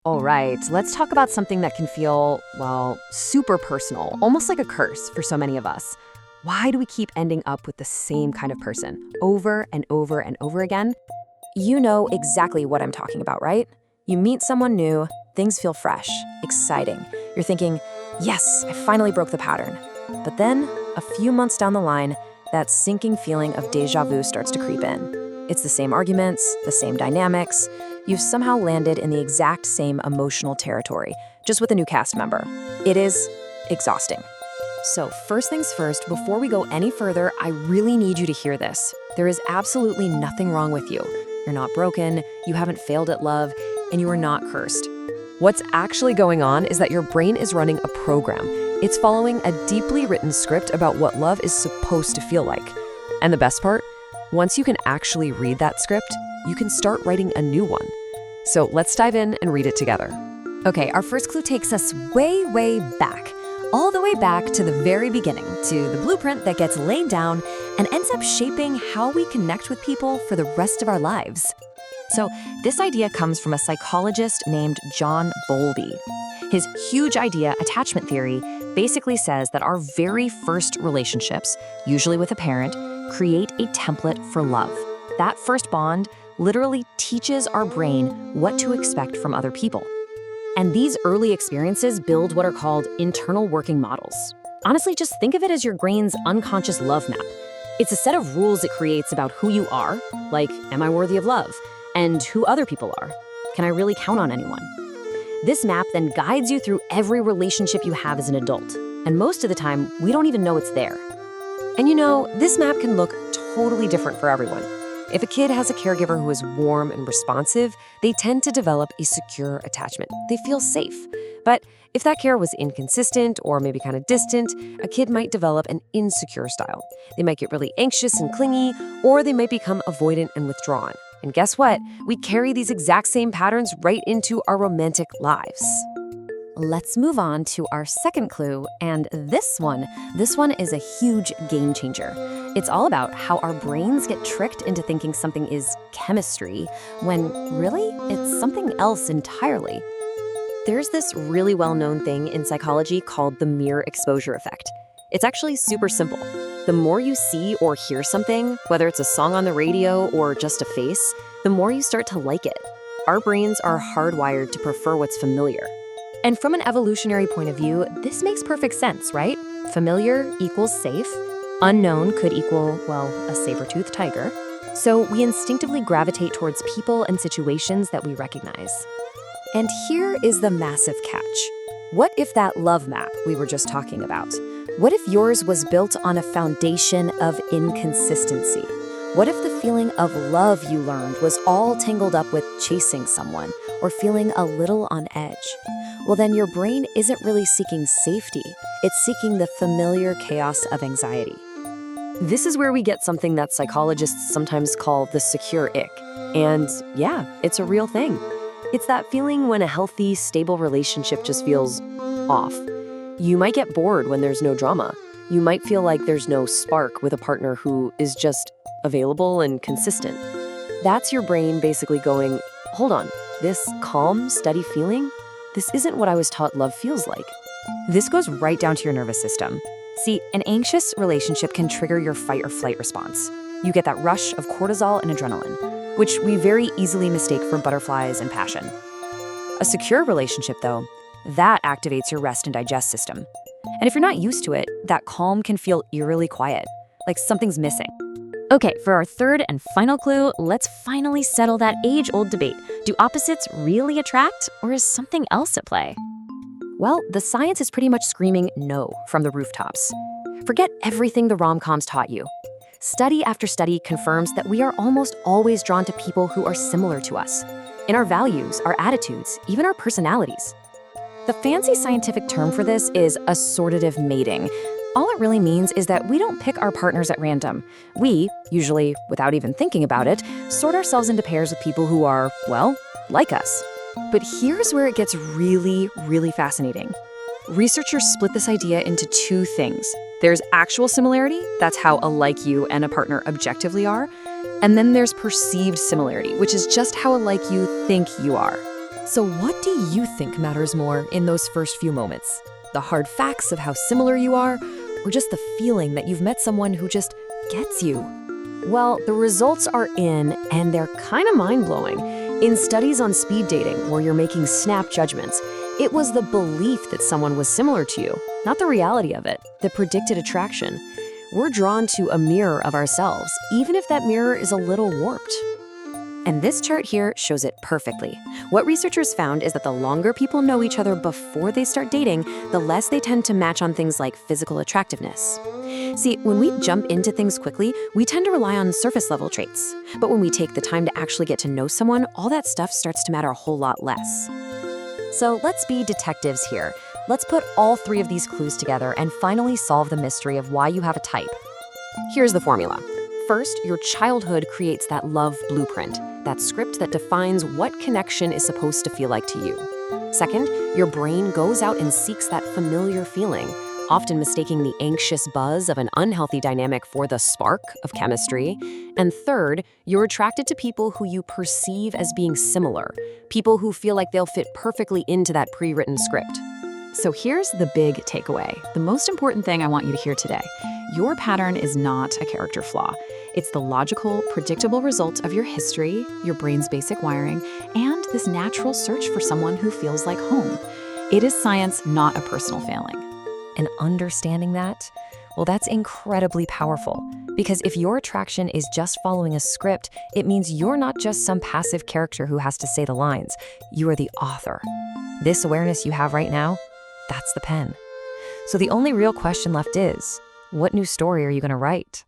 All right, let's talk about something that can feel, well, super personal, almost like a curse for so many of us. Why do we keep ending up with the same kind of person over and over and over again? You know exactly what I'm talking about, right? You meet someone new, things feel fresh, exciting. You're thinking, yes, I finally broke the pattern. But then, a few months down the line, that sinking feeling of déjà vu starts to creep in. It's the same arguments, the same dynamics. You've somehow landed in the exact same emotional territory, just with a new cast member. It is exhausting. So first things first, before we go any further, I really need you to hear this. There is absolutely nothing wrong with you. You're not broken, you haven't failed at love, and you are not cursed. What's actually going on is that your brain is running a program. It's following a deeply written script about what love is supposed to feel like. And the best part? Once you can actually read that script, you can start writing a new one. So let's dive in and read it together. Okay, our first clue takes us way, way back. All the way back to the very beginning, to the blueprint that gets laid down and ends up shaping how we connect with people for the rest of our lives. So this idea comes from a psychologist named John Bowlby. His huge idea, attachment theory, basically says that our very first relationships, usually with a parent, create a template for love. That first bond literally teaches our brain what to expect from other people. And these early experiences build what are called internal working models. Honestly, just think of it as your brain's unconscious love map. It's a set of rules it creates about who you are, like, am I worthy of love? And who other people are. Can I really count on anyone? This map then guides you through every relationship you have as an adult. And most of the time, we don't even know it's there. And you know, this map can look totally different for everyone. If a kid has a caregiver who is warm and responsive, they tend to develop a secure attachment. They feel safe. But if that care was inconsistent or maybe kind of distant, a kid might develop an insecure style. They might get really anxious and clingy, or they might become avoidant and withdrawn. And guess what? We carry these exact same patterns right into our romantic lives. Let's move on to our second clue, and this one is a huge game changer. It's all about how our brains get tricked into thinking something is chemistry, when really, it's something else entirely. There's this really well-known thing in psychology called the mere exposure effect. It's actually super simple. The more you see or hear something, whether it's a song on the radio or just a face, the more you start to like it. Our brains are hardwired to prefer what's familiar. And from an evolutionary point of view, this makes perfect sense, right? Familiar equals safe. Unknown could equal, well, a saber-toothed tiger. So we instinctively gravitate towards people and situations that we recognize. And here is the massive catch. What if that love map we were just talking about? What if yours was built on a foundation of inconsistency? What if the feeling of love you learned was all tangled up with chasing someone or feeling a little on edge? Well, then your brain isn't really seeking safety. It's seeking the familiar chaos of anxiety. This is where we get something that psychologists sometimes call the secure ick. And yeah, it's a real thing. It's that feeling when a healthy, stable relationship just feels off. You might get bored when there's no drama. You might feel like there's no spark with a partner who is just available and consistent. That's your brain basically going, hold on, this calm, steady feeling? This isn't what I was taught love feels like. This goes right down to your nervous system. See, an anxious relationship can trigger your fight or flight response. You get that rush of cortisol and adrenaline, which we very easily mistake for butterflies and passion. A secure relationship, though, that activates your rest and digest system. And if you're not used to it, that calm can feel eerily quiet, like something's missing. Okay, for our third and final clue, let's finally settle that age-old debate. Do opposites really attract, or is something else at play? Well, the science is pretty much screaming no from the rooftops. Forget everything the rom-coms taught you. Study after study confirms that we are almost always drawn to people who are similar to us, in our values, our attitudes, even our personalities. The fancy scientific term for this is assortative mating. All it really means is that we don't pick our partners at random. We, usually without even thinking about it, sort ourselves into pairs with people who are, well, like us. But here's where it gets really, really fascinating. Researchers split this idea into two things. There's actual similarity, that's how alike you and a partner objectively are. And then there's perceived similarity, which is just how alike you think you are. So what do you think matters more in those first few moments? The hard facts of how similar you are, or just the feeling that you've met someone who just gets you? Well, the results are in, and they're kind of mind-blowing. In studies on speed dating, where you're making snap judgments, it was the belief that someone was similar to you, not the reality of it, that predicted attraction. We're drawn to a mirror of ourselves, even if that mirror is a little warped. And this chart here shows it perfectly. What researchers found is that the longer people know each other before they start dating, the less they tend to match on things like physical attractiveness. See, when we jump into things quickly, we tend to rely on surface-level traits. But when we take the time to actually get to know someone, all that stuff starts to matter a whole lot less. So let's be detectives here. Let's put all three of these clues together and finally solve the mystery of why you have a type. Here's the formula. First, your childhood creates that love blueprint, that script that defines what connection is supposed to feel like to you. Second, your brain goes out and seeks that familiar feeling, often mistaking the anxious buzz of an unhealthy dynamic for the spark of chemistry. And third, you're attracted to people who you perceive as being similar, people who feel like they'll fit perfectly into that pre-written script. So here's the big takeaway, the most important thing I want you to hear today. Your pattern is not a character flaw. It's the logical, predictable result of your history, your brain's basic wiring, and this natural search for someone who feels like home. It is science, not a personal failing. And understanding that, well, that's incredibly powerful. Because if your attraction is just following a script, it means you're not just some passive character who has to say the lines. You are the author. This awareness you have right now, that's the pen. So the only real question left is, what new story are you going to write?